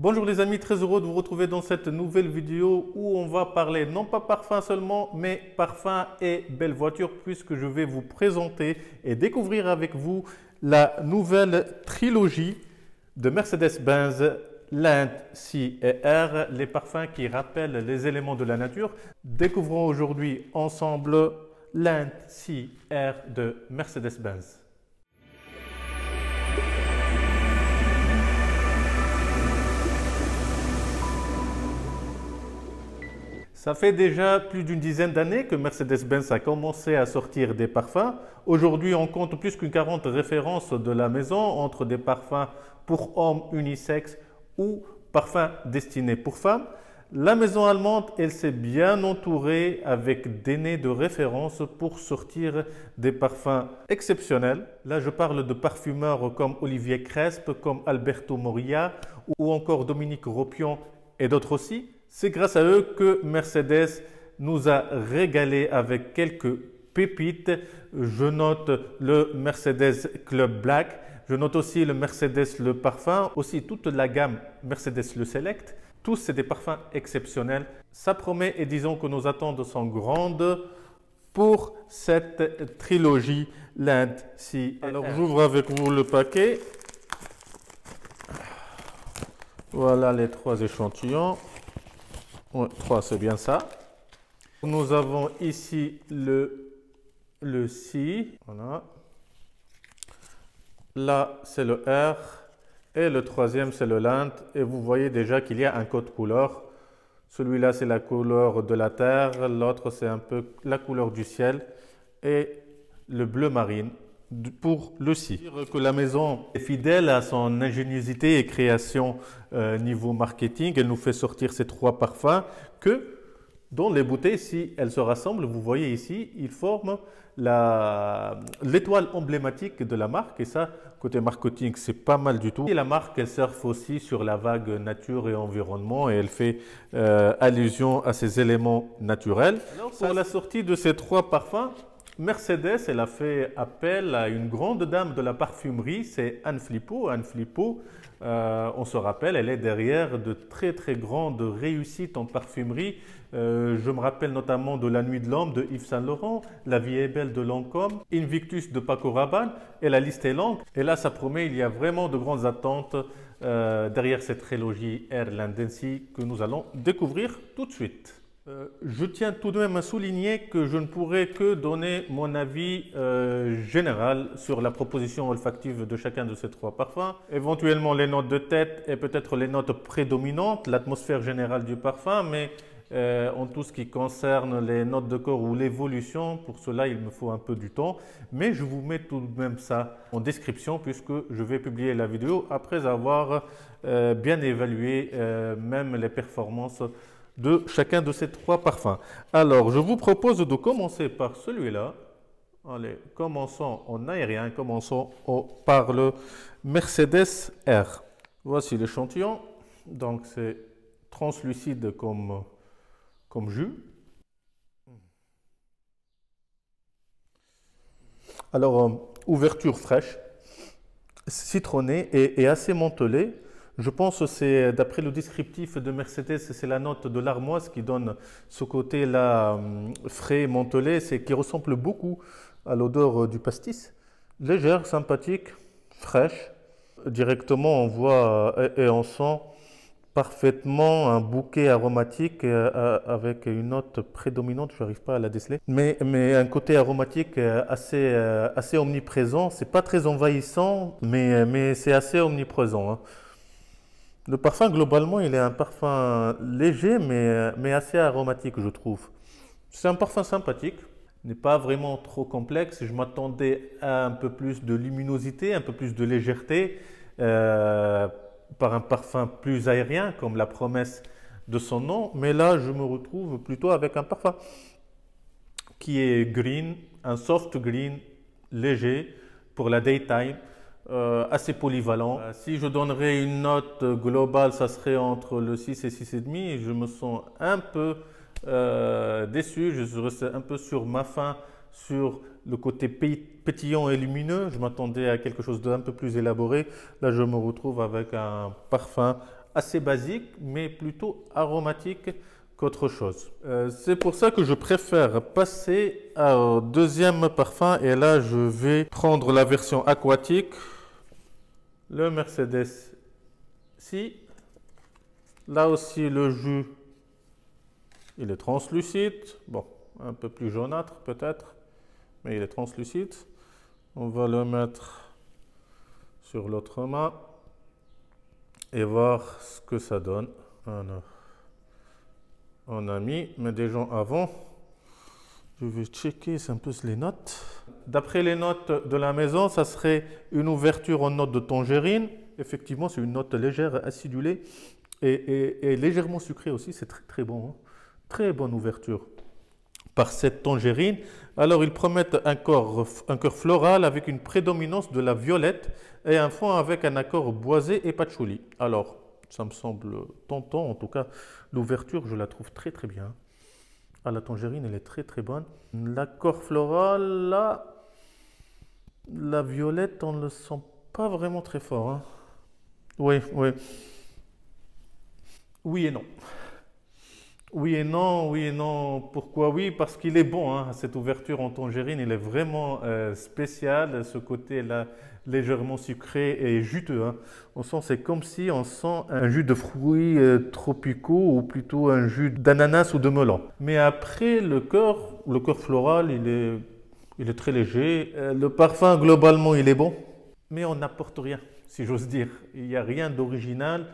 Bonjour les amis, très heureux de vous retrouver dans cette nouvelle vidéo où on va parler non pas parfum seulement, mais parfum et belle voiture, puisque je vais vous présenter et découvrir avec vous la nouvelle trilogie de Mercedes-Benz Land, C et R, les parfums qui rappellent les éléments de la nature. Découvrons aujourd'hui ensemble Land, C, R de Mercedes-Benz. Ça fait déjà plus d'une dizaine d'années que Mercedes-Benz a commencé à sortir des parfums. Aujourd'hui, on compte plus qu'une 40 références de la maison entre des parfums pour hommes unisex ou parfums destinés pour femmes. La maison allemande, elle s'est bien entourée avec des nez de référence pour sortir des parfums exceptionnels. Là, je parle de parfumeurs comme Olivier Cresp, comme Alberto Moria ou encore Dominique Ropion et d'autres aussi. C'est grâce à eux que Mercedes nous a régalé avec quelques pépites. Je note le Mercedes Club Black, je note aussi le Mercedes Le Parfum, aussi toute la gamme Mercedes Le Select. Tous, c'est des parfums exceptionnels. Ça promet et disons que nos attentes sont grandes pour cette trilogie Land, C. Alors j'ouvre avec vous le paquet. Voilà les trois échantillons. Ouais, 3, c'est bien ça. Nous avons ici le C. Voilà. Là, c'est le R. Et le troisième, c'est le Land. Et vous voyez déjà qu'il y a un code couleur. Celui-là, c'est la couleur de la terre. L'autre, c'est un peu la couleur du ciel. Et le bleu marine pour le C. Que la maison est fidèle à son ingéniosité et création niveau marketing. Elle nous fait sortir ces trois parfums que dans les bouteilles, si elles se rassemblent, vous voyez ici, ils forment l'étoile emblématique de la marque. Et ça, côté marketing, c'est pas mal du tout. Et la marque, elle surfe aussi sur la vague nature et environnement et elle fait allusion à ces éléments naturels. Alors, pour la sortie de ces trois parfums, Mercedes, elle a fait appel à une grande dame de la parfumerie, c'est Anne Flippo. Anne Flippo, on se rappelle, elle est derrière de très grandes réussites en parfumerie. Je me rappelle notamment de La Nuit de l'Homme de Yves Saint Laurent, La Vie est belle de Lancôme, Invictus de Paco Rabanne, et la liste est longue. Et là, ça promet, il y a vraiment de grandes attentes derrière cette trilogie R Landency que nous allons découvrir tout de suite. Je tiens tout de même à souligner que je ne pourrai que donner mon avis général sur la proposition olfactive de chacun de ces trois parfums. Éventuellement les notes de tête et peut-être les notes prédominantes, l'atmosphère générale du parfum, mais en tout ce qui concerne les notes de corps ou l'évolution, pour cela il me faut un peu du temps. Mais je vous mets tout de même ça en description puisque je vais publier la vidéo après avoir bien évalué même les performances de chacun de ces trois parfums. Alors, je vous propose de commencer par celui-là. Allez, commençons en aérien, commençons par le Mercedes R. Voici l'échantillon. Donc, c'est translucide comme jus. Alors, ouverture fraîche, citronnée et assez mentholée. Je pense que c'est, d'après le descriptif de Mercedes, c'est la note de l'armoise qui donne ce côté-là frais, mentholé, qui ressemble beaucoup à l'odeur du pastis. Légère, sympathique, fraîche. Directement, on voit et on sent parfaitement un bouquet aromatique avec une note prédominante, je n'arrive pas à la déceler, mais un côté aromatique assez omniprésent. C'est pas très envahissant, mais c'est assez omniprésent, hein. Le parfum, globalement, il est un parfum léger, mais assez aromatique, je trouve. C'est un parfum sympathique, n'est pas vraiment trop complexe. Je m'attendais à un peu plus de luminosité, un peu plus de légèreté, par un parfum plus aérien, comme la promesse de son nom. Mais là, je me retrouve plutôt avec un parfum qui est green, un soft green, léger, pour la daytime. Assez polyvalent. Si je donnerais une note globale, ça serait entre le 6 et 6,5. Je me sens un peu déçu, je reste un peu sur ma faim, sur le côté pétillant et lumineux. Je m'attendais à quelque chose d'un peu plus élaboré. Là, je me retrouve avec un parfum assez basique, mais plutôt aromatique qu'autre chose. C'est pour ça que je préfère passer au deuxième parfum. Et là, je vais prendre la version aquatique, le Mercedes. Si, là aussi, le jus, il est translucide. Bon, un peu plus jaunâtre peut-être, mais il est translucide. On va le mettre sur l'autre main et voir ce que ça donne. Alors, on a mis, mais déjà avant, je vais checker un peu les notes. D'après les notes de la maison, ça serait une ouverture en note de tangerine. Effectivement, c'est une note légère, acidulée et légèrement sucrée aussi. C'est très très bon, hein. Très bonne ouverture par cette tangerine. Alors, ils promettent un cœur floral avec une prédominance de la violette et un fond avec un accord boisé et patchouli. Alors, ça me semble tentant. En tout cas, l'ouverture, je la trouve très très bien. Ah, la tangerine, elle est très très bonne. L'accord floral, là, la violette, on ne le sent pas vraiment très fort, hein. Oui, oui. Oui et non. Oui et non, oui et non. Pourquoi oui? Parce qu'il est bon, hein. Cette ouverture en tangerine, il est vraiment spécial. Ce côté-là, légèrement sucré et juteux, hein. On sent, c'est comme si on sent un jus de fruits tropicaux ou plutôt un jus d'ananas ou de melon. Mais après, le cœur floral, il est très léger. Le parfum, globalement, il est bon. Mais on n'apporte rien, si j'ose dire. Il n'y a rien d'original.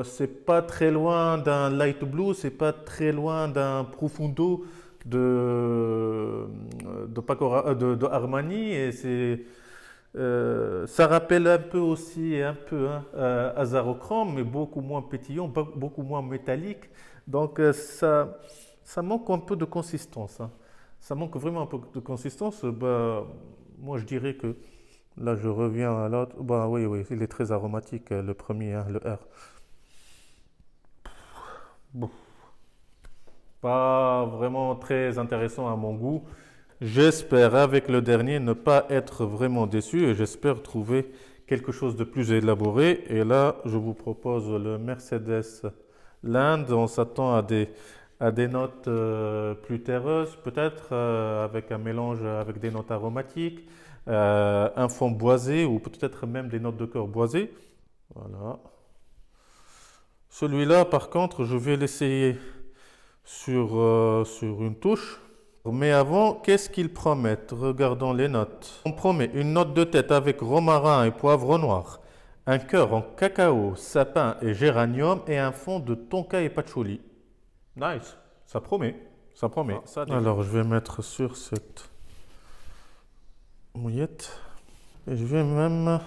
C'est pas très loin d'un light blue, c'est pas très loin d'un profundo de Armani, et ça rappelle un peu aussi hein, Azarochrome, mais beaucoup moins pétillant, beaucoup moins métallique. Donc ça manque un peu de consistance, hein. Ça manque vraiment un peu de consistance. Moi je dirais que là, je reviens à l'autre. Bah oui, oui, il est très aromatique, le premier, hein, le R. Bon, pas vraiment très intéressant à mon goût. J'espère, avec le dernier, ne pas être vraiment déçu et j'espère trouver quelque chose de plus élaboré. Et là, je vous propose le Mercedes Land. On s'attend à des notes plus terreuses, peut-être, avec un mélange avec des notes aromatiques. Un fond boisé ou peut-être même des notes de cœur boisées. Voilà. Celui-là, par contre, je vais l'essayer sur une touche. Mais avant, qu'est-ce qu'ils promettent? Regardons les notes. On promet une note de tête avec romarin et poivre noir, un cœur en cacao, sapin et géranium et un fond de tonka et patchouli. Nice, ça promet. Ça promet. Ah, alors, je vais mettre sur cette mouillette et je vais même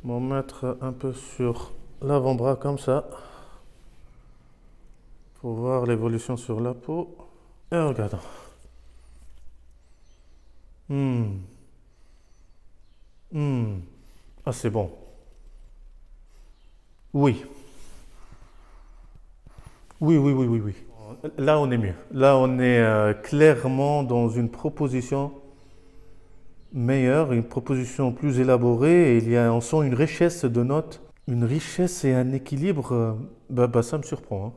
m'en mettre un peu sur l'avant-bras comme ça pour voir l'évolution sur la peau. Et regardons. Ah, c'est bon. Oui. Oui, oui, oui, oui, oui. Là, on est mieux. Là, on est clairement dans une proposition meilleure, une proposition plus élaborée. Et on sent une richesse de notes, une richesse et un équilibre. Ça me surprend, hein.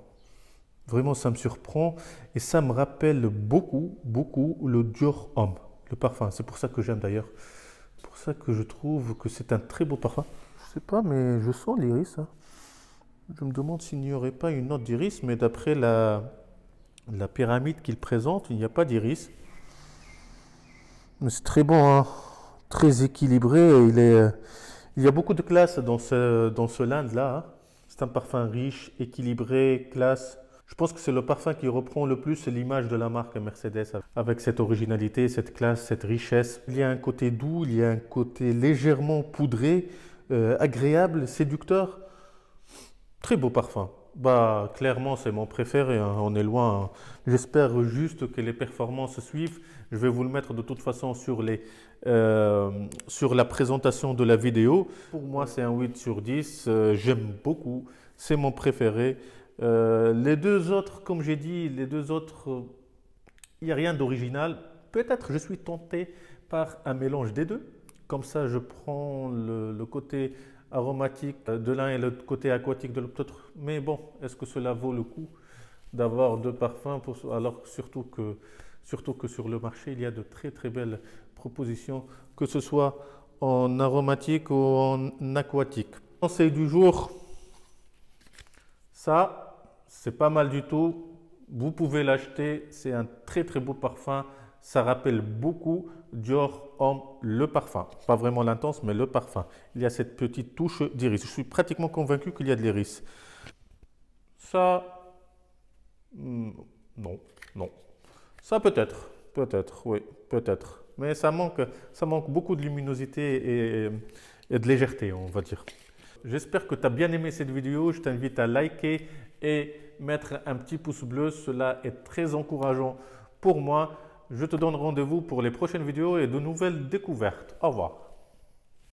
Vraiment, ça me surprend. Et ça me rappelle beaucoup, beaucoup le Dior Homme, le parfum. C'est pour ça que j'aime d'ailleurs. C'est pour ça que je trouve que c'est un très beau parfum. Je sais pas, mais je sens l'iris, hein. Je me demande s'il n'y aurait pas une note d'iris, mais d'après la pyramide qu'il présente, il n'y a pas d'iris. Mais c'est très bon, hein. Très équilibré. Il y a beaucoup de classe dans ce Land-là, hein. C'est un parfum riche, équilibré, classe. Je pense que c'est le parfum qui reprend le plus l'image de la marque Mercedes, avec cette originalité, cette classe, cette richesse. Il y a un côté doux, il y a un côté légèrement poudré, agréable, séducteur. Très beau parfum. Clairement, c'est mon préféré, hein. On est loin, hein. J'espère juste que les performances suivent. Je vais vous le mettre de toute façon sur la présentation de la vidéo. Pour moi, c'est un 8 sur 10. J'aime beaucoup. C'est mon préféré. Les deux autres, comme j'ai dit, il n'y a rien d'original. Peut-être je suis tenté par un mélange des deux. Comme ça, je prends le côté aromatique de l'un et le côté aquatique de l'autre. Mais bon, est-ce que cela vaut le coup d'avoir deux parfums alors surtout que sur le marché, il y a de très très belles propositions, que ce soit en aromatique ou en aquatique. Conseil du jour, ça, c'est pas mal du tout. Vous pouvez l'acheter, c'est un très très beau parfum. Ça rappelle beaucoup Dior Homme, le parfum. Pas vraiment l'intense, mais le parfum. Il y a cette petite touche d'iris. Je suis pratiquement convaincu qu'il y a de l'iris. Ça, non, non. Ça peut-être, oui, peut-être. Mais ça manque beaucoup de luminosité et de légèreté, on va dire. J'espère que tu as bien aimé cette vidéo. Je t'invite à liker et mettre un petit pouce bleu. Cela est très encourageant pour moi. Je te donne rendez-vous pour les prochaines vidéos et de nouvelles découvertes. Au revoir.